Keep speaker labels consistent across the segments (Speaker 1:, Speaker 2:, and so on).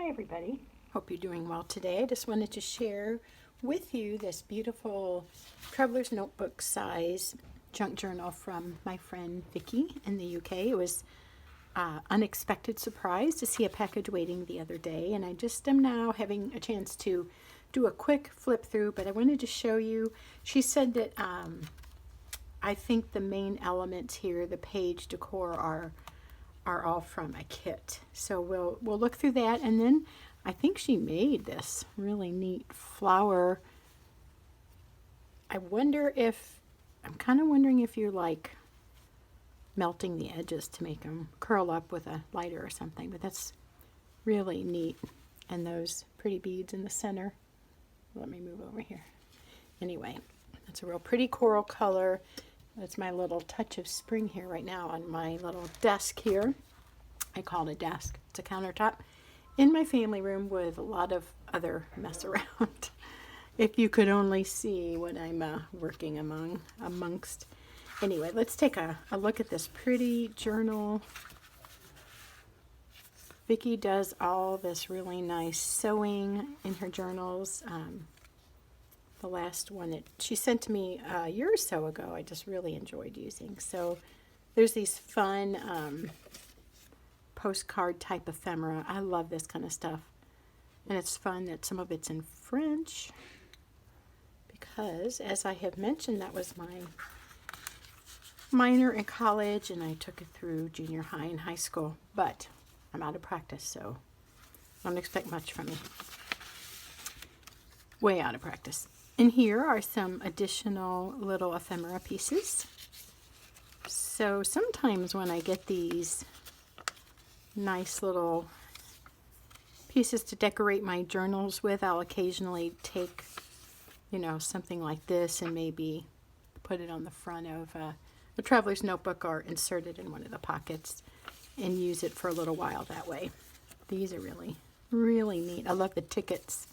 Speaker 1: Hi everybody, hope you're doing well today. I just wanted to share with you this beautiful traveler's notebook size junk journal from my friend Vicky in the UK. It was unexpected surprise to see a package waiting the other day, and I just am now having a chance to do a quick flip through, but I wanted to show you. She said that I think the main elements here, the page decor, are all from a kit. So we'll look through that, and then I think she made this really neat flower. I'm kind of wondering if you're like melting the edges to make them curl up with a lighter or something, but that's really neat. And those pretty beads in the center. Let me move over here. Anyway, that's a real pretty coral color. That's my little touch of spring here right now on my little desk here. I call it a desk. It's a countertop in my family room with a lot of other mess around. If you could only see what I'm working amongst. Anyway, let's take a look at this pretty journal. Vicky does all this really nice sewing in her journals. The last one that she sent to me a year or so ago, I just really enjoyed using. So there's these fun postcard type ephemera. I love this kind of stuff. And it's fun that some of it's in French, because as I have mentioned, that was my minor in college, and I took it through junior high and high school. But I'm out of practice, so don't expect much from me. Way out of practice. And here are some additional little ephemera pieces. So sometimes when I get these nice little pieces to decorate my journals with, I'll occasionally take, something like this and maybe put it on the front of a traveler's notebook or insert it in one of the pockets and use it for a little while that way. These are really, really neat. I love the tickets.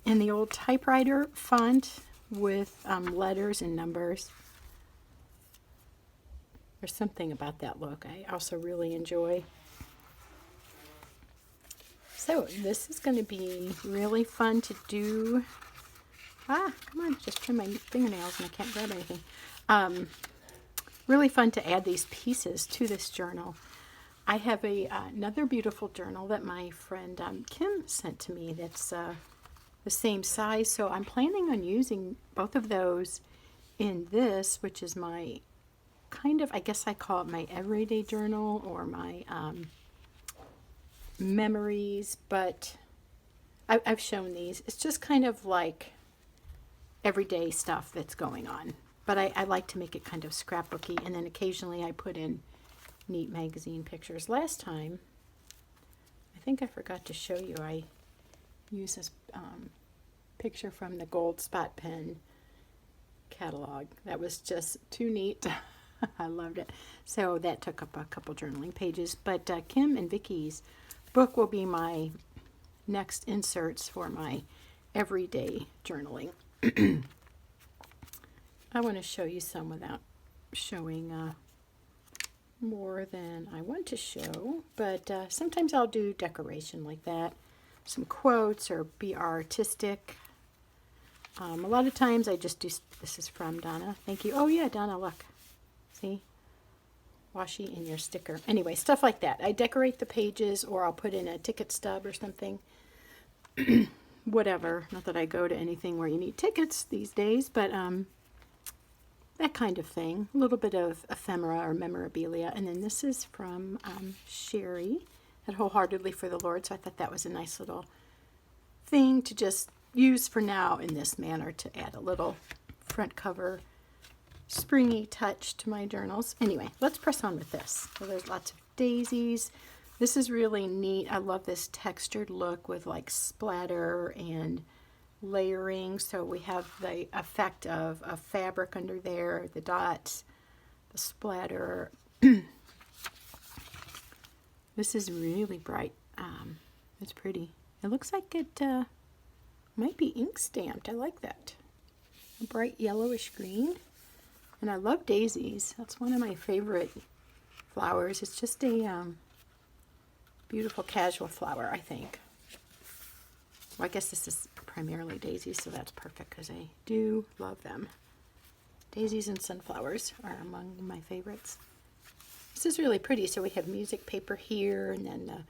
Speaker 1: And the old typewriter font with letters and numbers. There's something about that look I also really enjoy. So this is going to be really fun to do. Come on, just trim my fingernails and I can't grab anything. Really fun to add these pieces to this journal. I have another beautiful journal that my friend Kim sent to me that's the same size, so I'm planning on using both of those in this, which is my I guess I call it my everyday journal or my memories, but I've shown these. It's just kind of like everyday stuff that's going on, but I like to make it kind of scrapbooky, and then occasionally I put in neat magazine pictures. Last time, I think I forgot to show you, I use this picture from the Gold Spot Pen catalog. That was just too neat. I loved it. So that took up a couple journaling pages. But Kim and Vicky's book will be my next inserts for my everyday journaling. I want to show you some without showing more than I want to show. But sometimes I'll do decoration like that. Some quotes or be artistic. A lot of times I just do, this is from Donna. Thank you. Oh yeah, Donna, look. See? Washi in your sticker. Anyway, stuff like that. I decorate the pages, or I'll put in a ticket stub or something. Whatever. Not that I go to anything where you need tickets these days, but that kind of thing. A little bit of ephemera or memorabilia. And then this is from Sherry at Wholeheartedly for the Lord. So I thought that was a nice little thing to just use for now in this manner to add a little front cover springy touch to my journals. Anyway, let's press on with this. So there's lots of daisies. This is really neat. I love this textured look with like splatter and layering. So we have the effect of a fabric under there, the dots, the splatter. This is really bright. It's pretty. It looks like it might be ink stamped. I like that. A bright yellowish green. And I love daisies. That's one of my favorite flowers. It's just a Beautiful casual flower, I think. Well, I guess this is primarily daisies, so that's perfect because I do love them. Daisies and sunflowers are among my favorites. This is really pretty. So we have music paper here and then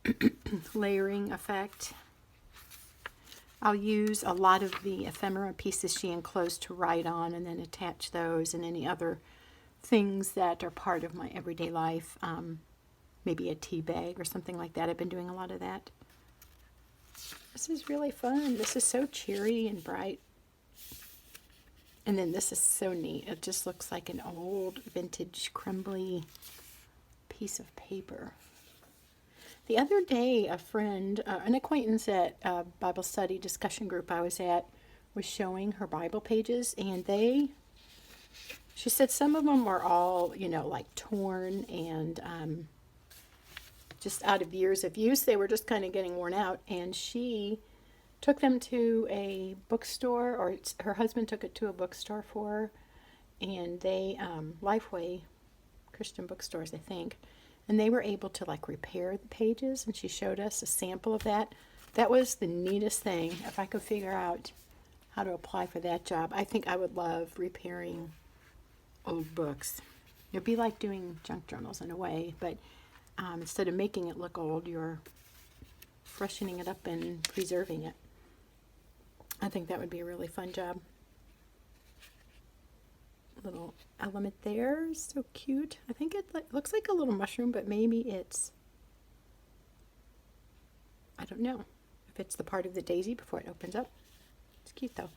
Speaker 1: the layering effect. I'll use a lot of the ephemera pieces she enclosed to write on and then attach those and any other things that are part of my everyday life. Maybe a tea bag or something like that. I've been doing a lot of that. This is really fun. This is so cheery and bright. And then this is so neat. It just looks like an old vintage crumbly piece of paper. The other day, a friend, an acquaintance at a Bible study discussion group I was at, was showing her Bible pages, and she said some of them were all, like torn and just out of years of use. They were just kind of getting worn out, and she took them to a bookstore, or her husband took it to a bookstore for her, and they, Lifeway Christian bookstores, I think, and they were able to like repair the pages, and she showed us a sample of that. That was the neatest thing. If I could figure out how to apply for that job, I think I would love repairing old books. It'd be like doing junk journals in a way, but instead of making it look old, you're freshening it up and preserving it. I think that would be a really fun job. Little element there, so cute. I think it looks like a little mushroom, but maybe it's, I don't know if it's the part of the daisy before it opens up. It's cute though.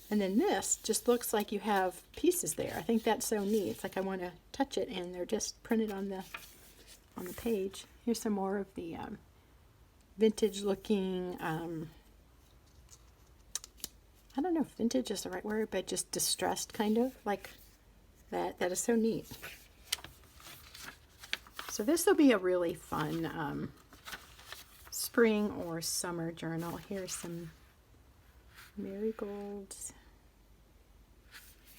Speaker 1: And then this just looks like you have pieces there. I think that's so neat. It's like I want to touch it, and they're just printed on the page. Here's some more of the vintage looking, I don't know if vintage is the right word, but just distressed kind of, like that. That is so neat. So this will be a really fun spring or summer journal. Here's some marigolds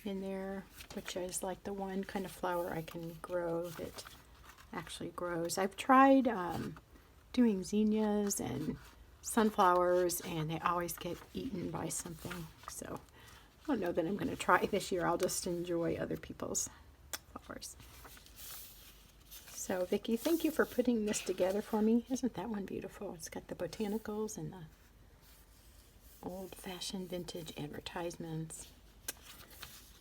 Speaker 1: in there, which is like the one kind of flower I can grow that actually grows. I've tried doing zinnias and sunflowers, and they always get eaten by something. So I don't know that I'm going to try this year. I'll just enjoy other people's flowers. So Vicki, thank you for putting this together for me. Isn't that one beautiful? It's got the botanicals and the old-fashioned vintage advertisements.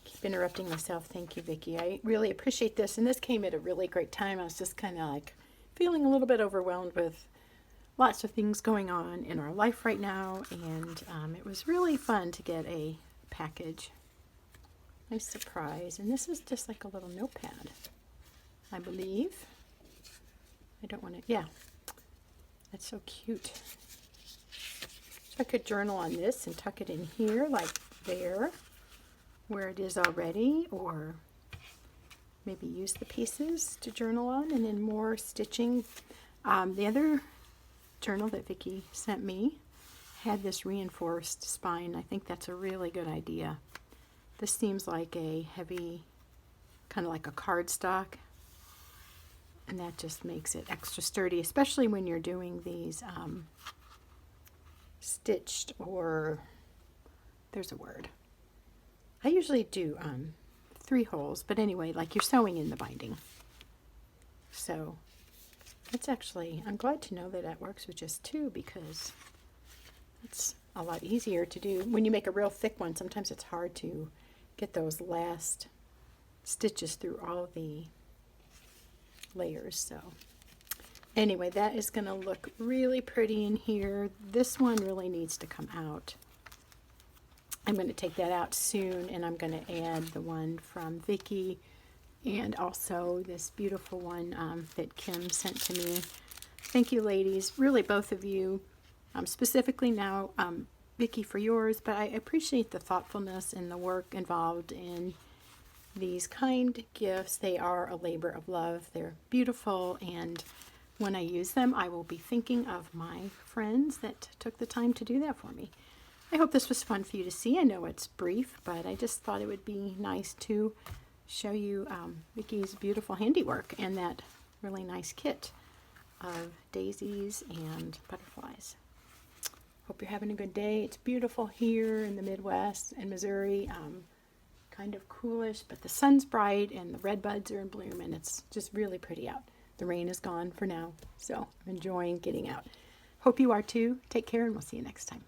Speaker 1: Keep interrupting myself. Thank you, Vicki. I really appreciate this, and this came at a really great time. I was just kind of like feeling a little bit overwhelmed with lots of things going on in our life right now, and it was really fun to get a package. Nice surprise. And this is just like a little notepad, I believe. I don't want to, yeah. That's so cute. So I could journal on this and tuck it in here, like there, where it is already, or maybe use the pieces to journal on, and then more stitching. The other journal that Vicki sent me had this reinforced spine. I think that's a really good idea. This seems like a heavy, kind of like a cardstock, and that just makes it extra sturdy, especially when you're doing these stitched, or there's a word. I usually do 3 holes, but anyway, like you're sewing in the binding. So it's actually, I'm glad to know that that works with just 2, because it's a lot easier to do. When you make a real thick one, sometimes it's hard to get those last stitches through all the layers. So anyway, that is going to look really pretty in here. This one really needs to come out. I'm going to take that out soon, and I'm going to add the one from Vicki, and also this beautiful one that Kim sent to me. Thank you, ladies. Really, both of you. Specifically now, Vicki, for yours, but I appreciate the thoughtfulness and the work involved in these kind gifts. They are a labor of love. They're beautiful, and when I use them, I will be thinking of my friends that took the time to do that for me. I hope this was fun for you to see. I know it's brief, but I just thought it would be nice to show you Vicki's beautiful handiwork and that really nice kit. of daisies and butterflies. Hope you're having a good day. It's beautiful here in the Midwest and Missouri. Kind of coolish, but the sun's bright and the red buds are in bloom, and it's just really pretty out. The rain is gone for now, so I'm enjoying getting out. Hope you are too. Take care, and we'll see you next time.